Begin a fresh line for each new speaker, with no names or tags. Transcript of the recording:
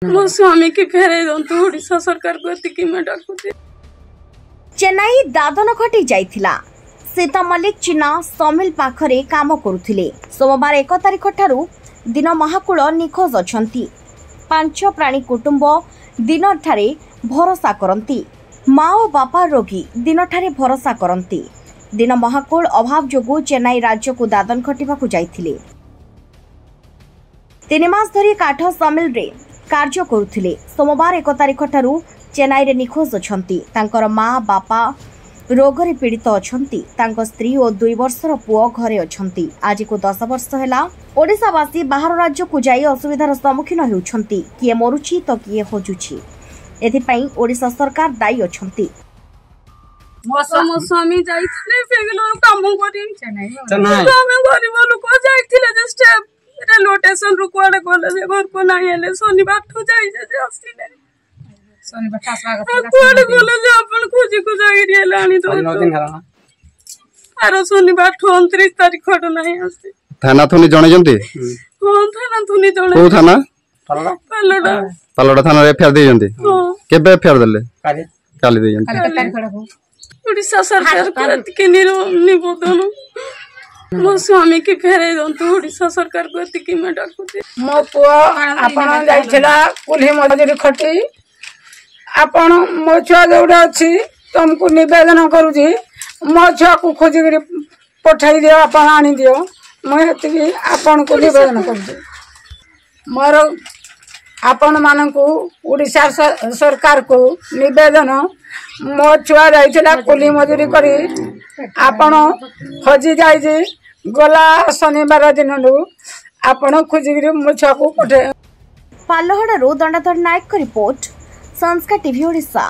मो स्वामी के फेरे दंतु ओडिशा सरकार को एतिकी में डाकुते।
चेन्नई दादन घटी जाइथिला। सीता मल्लिक चिना समिल पाखरे काम करुथिले। सोमवार 1 तारिख ठारू दिन महाकूल निखोज अछंती। 5 प्राणी कुटुंब दिन ठारे भरोसा करंती। माँ और बापा रोगी दिन ठारे भरोसा करंती। दिन महाकूल अभाव जोगु चेन्नई राज्य को दादन घटिबाकु जाइथिले। 3 मास धरी काठ समिल रे कार्य करुथिले। सोमवार 1 तारिख ठारू चेन्नई रे निखोज अछंती। तांकर माँ बापा रोगरे पीड़ित अछंती। तांको स्त्री और 2 वर्षर पुओ घरे अछंती। आज को 10 वर्ष हैला ओडिशावासी बाहर राज्य को जाई असुविधार सम्मुखीन हेउछंती। किए मरुछि तो किए होजुछि। एथिपई ओडिशा सरकार दायी अछंती।
मो स्वामी जाइथिले बेंगलोर काम करी चेन्नई हम गरीब लोक जाइथिले जे स्टेप रेलवे स्टेशन रु कोडे कोले जे घर को नाही हेले शनिवार ठु जाई जे आसीले शनिवार खासवा कोडे कोले जे अपन खोजी को जागिरी हेलानी तो 9 दिन हला आरो शनिवार 29 तारिख खडो नाही आसी
थाना थुनी जणे जंती
हां थाना थुनी जणे
को थाना
पल्लोडा
पल्लोडा थाना रे फेर दे जंती केबे फेर देले काली दे जंती
ओडिशा सरकार को के निबोधन मो स्वामी के फेरे दंतु ओडिशा सरकार को एतिकी में डाकुते।
मो पुआ आपण जाइछला कुली मजूरी खटी आपण मो छुआ जोडा अछि तुमको निवेदन करूजी मो छुआ को खोजी करी पठाई दियो आपण आनी दियो मैं एतिकी आपण को निवेदन करूजी मोर आपण मानकू ओडिशा सरकार को निवेदन मो छुआ जाइछला कुली मजूरी करी आपण खोजी जाइजे गला शनिवार दिन आपण खोजी मो छुआ को पठे।
पालहड़ा दंडाधर नायक रिपोर्ट संस्कार टीवी ओडिशा।